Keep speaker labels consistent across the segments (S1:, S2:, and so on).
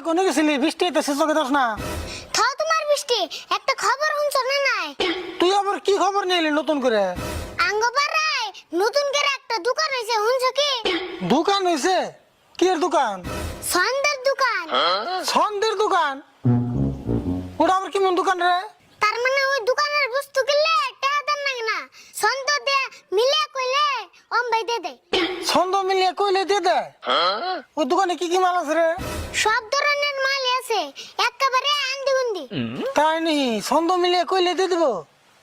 S1: কোনে গেছিলি? বৃষ্টি হইতেছে, চোখে দোষ না।
S2: থাও তোমার বৃষ্টি, একটা খবর শুনছো না নাই?
S1: তুই আবার কি খবর নিলি নতুন করে?
S2: আঙ্গপাড়ায় নতুন করে একটা দোকান হইছে, শুনছো কি?
S1: দোকান হইছে? কি এর দোকান?
S2: সন্দের দোকান।
S1: সন্দের দোকান? ওটা আবার কি মন দোকান রে?
S2: তার মানে ওই দোকানের বস্তু কিনলে টাকা দেন নাকি না? ছন্দ দে মিলে কইলে ভাই দে দে।
S1: ছন্দ মিলিয়ে কইলে দিয়ে দেয়? ওই দোকানে কি কি মাল আছে রে?
S2: সব ধরনের মাল আছে, একেবারে আন্দিগুন্দি।
S1: তাই নি? ছন্দ মিলিয়ে কইলে দিয়ে দিব?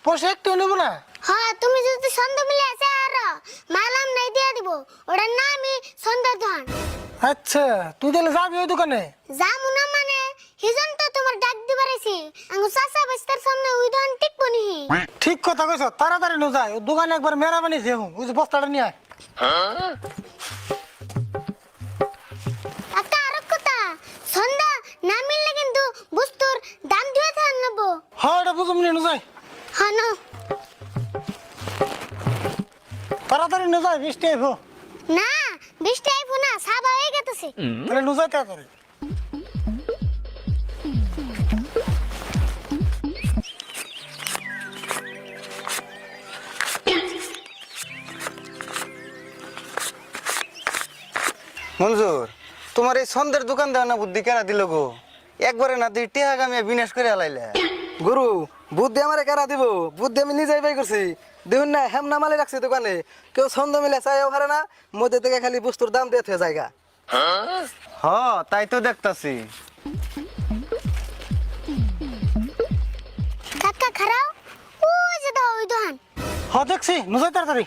S1: পয়সা একটু নেব না?
S2: হ্যাঁ, তুমি যদি ছন্দ মিলে আছে আর মাল নাই দিয়ে দিব। ওটার নামই ছন্দের দোকান।
S1: আচ্ছা, তুই তাহলে যাবি ওই দোকানে?
S2: যামু না মানে হিজন তো তোমার ডাক দিবারেছি। আঙ্গু চাচা বস্তার সামনে ওই দোকান টিকবো নি।
S1: ঠিক কথা কইছ, তাড়াতাড়ি নো যায়। ওই দোকানে একবার মেরা বানিয়েছে, ওই যে বস্তাটা নিয়ে আয়।
S2: একটা আরো কথা, সন্ধ্যা না মিললে কিন্তু বস্তুর দাম দিয়ে থান নেবো।
S1: হ্যাঁ, এটা বুঝুম নিয়ে নো যায়।
S2: হ্যাঁ না
S1: তাড়াতাড়ি নো যায়, বৃষ্টি আইব।
S2: না, বৃষ্টি আইবো না, সাবা হয়ে গেছে।
S1: তাহলে নো যায় তাড়াতাড়ি।
S3: মঞ্জুর, তোমার এই ছন্দের দোকান দেওয়া না বুদ্ধি কেনা দিল গো? একবারে না দিই টেহা গামিয়া বিনাশ করে আলাইলে।
S4: গুরু, বুদ্ধি আমারে কারা দিব? বুদ্ধি আমি নিজেই বাই করছি। দেখুন না, হেমনা মালে রাখছি দোকানে, কেউ ছন্দ মিলে চাইও পারে না, মধ্যে থেকে খালি বস্তুর দাম দিয়ে থে জায়গা।
S3: হ, তাই তো দেখতাছি।
S2: কাকা খারাও, ওই যে দাও ওই দোকান।
S1: হ্যাঁ, দেখছি, নো যায় তাড়াতাড়ি।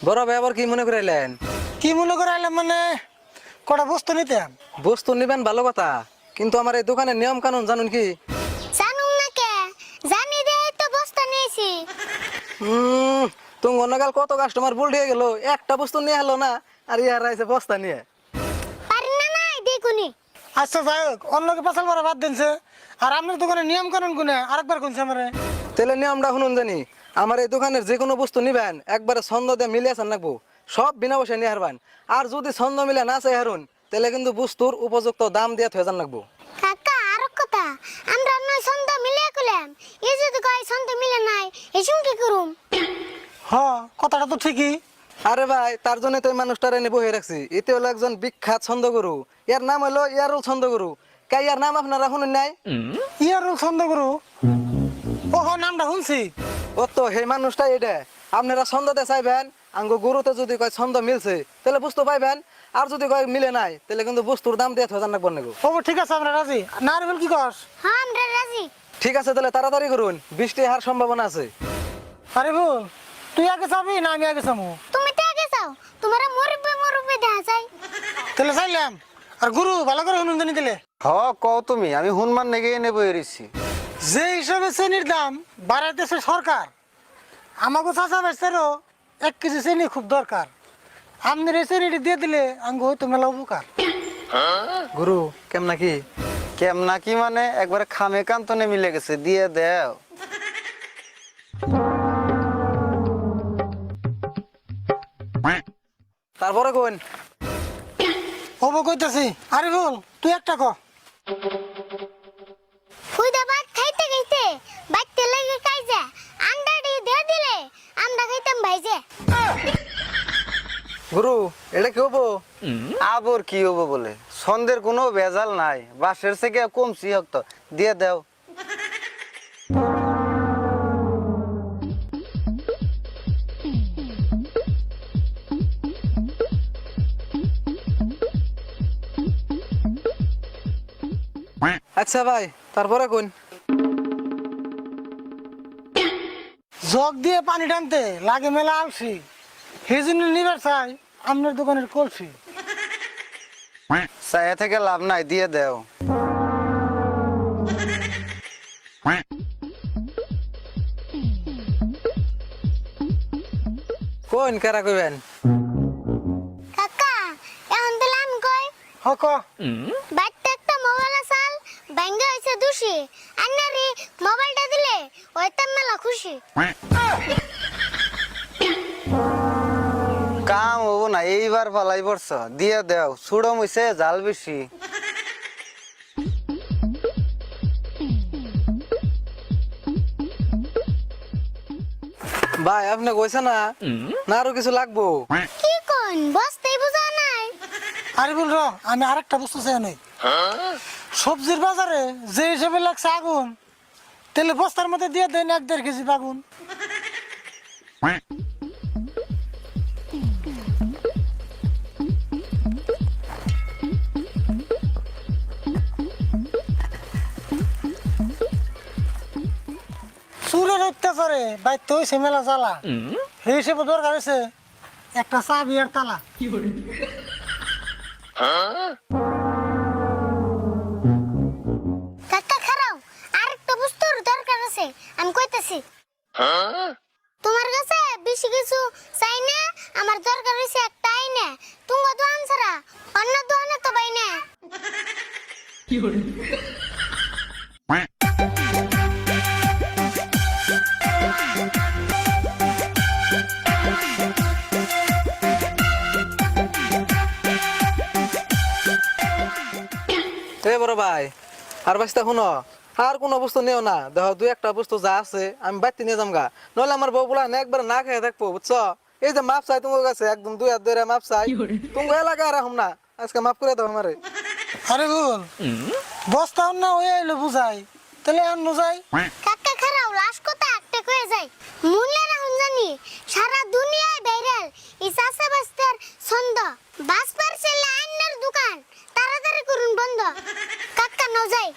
S4: বড় ভাই আবার কি মনে করাইলেন?
S1: কি মনে করে আইলাম মানে, কটা বস্তু নিতাম।
S4: বস্তু নিবেন ভালো কথা, কিন্তু আমার এই দোকানের নিয়ম কানুন জানুন কি?
S2: জানুম না কে, জানি দে তো বস্তা নিয়েছি।
S4: তুমি অন্যকাল কত কাস্টমার ভুল দিয়ে গেল, একটা বস্তু নিয়ে এলো না, আর ইয়ার আইছে বস্তা নিয়ে।
S2: পারি না নাই দেখুনি।
S1: আচ্ছা যাই হোক, অন্যকে পাশাল মারা বাদ দিনছে। আর আপনার দোকানে নিয়ম কানুন গুনে আরেকবার কোনছে আমারে।
S4: তাহলে নিয়মটা শুনুন জানি, আমার এই দোকানের যে কোনো বস্তু নিবেন একবারে ছন্দ দিয়ে মিলিয়ে আসান রাখবো, সব বিনা পয়সা নিয়ে হারবেন। আর যদি ছন্দ মিলে না চাই হারুন, তাহলে কিন্তু বস্তুর উপযুক্ত দাম দিয়ে থয়ে যান রাখবো।
S2: কাকা আরো কথা, আমরা নয় ছন্দ মিলিয়ে কইলাম, এই যদি কয় ছন্দ মিলে নাই, এসুম কি করুম?
S1: হ্যাঁ, কথাটা তো ঠিকই।
S4: আরে ভাই, তার জন্য তো এই মানুষটার এনে বহে রাখছি। এতে হলো একজন বিখ্যাত ছন্দগুরু, এর নাম হলো ইয়ারুল ছন্দগুরু। কে ইয়ার নাম আপনারা শুনেন নাই?
S1: ইয়ারুল ছন্দ গুরু? ও হ্যাঁ, নামটা শুনছি।
S4: ও তো সেই মানুষটা এটা। আপনারা ছন্দতে চাইবেন, আঙ্গ গুরুতে যদি কয় ছন্দ মিলছে তাহলে বুঝতে পাইবেন, আর যদি কয় মিলে নাই তাহলে কিন্তু বস্তুর দাম দিয়ে থয়ে যান রাখবেন নাকো।
S1: ও ঠিক আছে, আমরা রাজি। না রে কি কস?
S2: হ্যাঁ আমরা রাজি।
S4: ঠিক আছে, তাহলে তাড়াতাড়ি করুন, বৃষ্টি হওয়ার সম্ভাবনা আছে।
S1: আরে বল, তুই আগে যাবি না আমি আগে যাবো?
S2: তুমি তো আগে যাও, তোমার মুরব্বি দেখা যায়।
S1: তাহলে চাইলাম। আর গুরু ভালো করে শুনুন জানি দিলে।
S3: হ, কও তুমি, আমি হুনমান নেগে এনে বই এরিছি।
S1: যে হিসাবে চেনির দাম বাড়াইতেছে সরকার, আমাকে চাচা বেচারও 1 কেজি চিনি খুব দরকার। আপনার এই চিনিটি দিয়ে দিলে আঙ্গ হয়তো মেলা উপকার।
S4: গুরু কেমন কি?
S3: কেমনা কি মানে, একবারে খামে কান্তনে মিলে গেছে, দিয়ে দেও।
S4: তারপরে কোন?
S1: হবো কইতাছি। আরে বল, তুই একটা ক।
S2: ফুইদা ভাত খাইতে খাইতে বাইতে লাগে কাইজা, আন্ডাটি দিয়ে দিলে আমরা খাইতাম ভাইজে।
S4: গুরু এটা কি হবো?
S3: আবার কি হবো বলে, ছন্দের কোনো ভেজাল নাই, বাসের থেকে কমছি হোক তো, দিয়ে দেও।
S4: আচ্ছা ভাই, তারপরে কোন?
S1: জগ দিয়ে পানি টানতে লাগে মেলা আলসি, সেই জন্য নিবার চাই আপনার দোকানের কলসি।
S3: চায়া থেকে লাভ নাই, দিয়ে দেও।
S4: কোন কারা কইবেন?
S2: কাকা এখন তাহলে আমি কই,
S1: হক
S2: বাইতে ব্যাঙ্গে হয়েছে দোষী আন্নারে মোবাইলটা দিলে ওইতাম মেলা খুশি।
S3: কাম হবো না, এইবার পালাই পড়ছ, দিয়ে দেও, ছুড়ো মুইছে জাল বেশি।
S4: ভাই আপনি কইছে না না আরো কিছু লাগবো?
S2: কি কোন বসতেই বুঝা নাই।
S1: আরে বল র, আমি আরেকটা বস্তু চাই নাই। সবজির বাজারে যে হিসেবে লাগছে আগুন, তেলে বস্তার মধ্যে দিয়ে দেন 1-1.5 কেজি আগুন। চুরের অত্যাচারে বাইতে হয়েছে মেলা জ্বালা, সেই হিসেবে দরকার হয়েছে একটা চাবি আর তালা।
S2: কাকা খারাও, আরেকটা বস্তুর দরকার আছে, আমি কইতাছি। তোমার কাছে বেশি কিছু চাই না, আমার দরকার হইছে একটা আইনা। তুমি দোকান ছাড়া অন্য দোকানে তো পাই না।
S4: এ বড় ভাই আর বাঁচতে শুনো, আর কোনো বস্তু নিও না, দেখো 2-1টা বস্তু যা আছে আমি বাড়তি নিয়ে যামগা, নইলে আমার বউ বলা একবার না খেয়ে থাকবো বুঝছো। এই যে মাপ চাই তোমার কাছে, একদম 2 হাত ধরে মাপ চাই, তুমি এলাকায় রাখুম না, আজকে মাফ করে দাও আমারে।
S1: আরে বল বস্তা না হয়ে এলো বুঝাই, তাহলে আর যাই।
S2: কাকা খারাও, লাশ কথা একটা কয়ে যাই। মুল্লা রাহুন জানি সারা দুনিয়ায় ভাইরাল এই চাষা বাস্তার ছন্দ। বাস পার্সেল আইনার দোকান তাড়াতাড়ি করুন বন্ধ। কাকা ন যাই।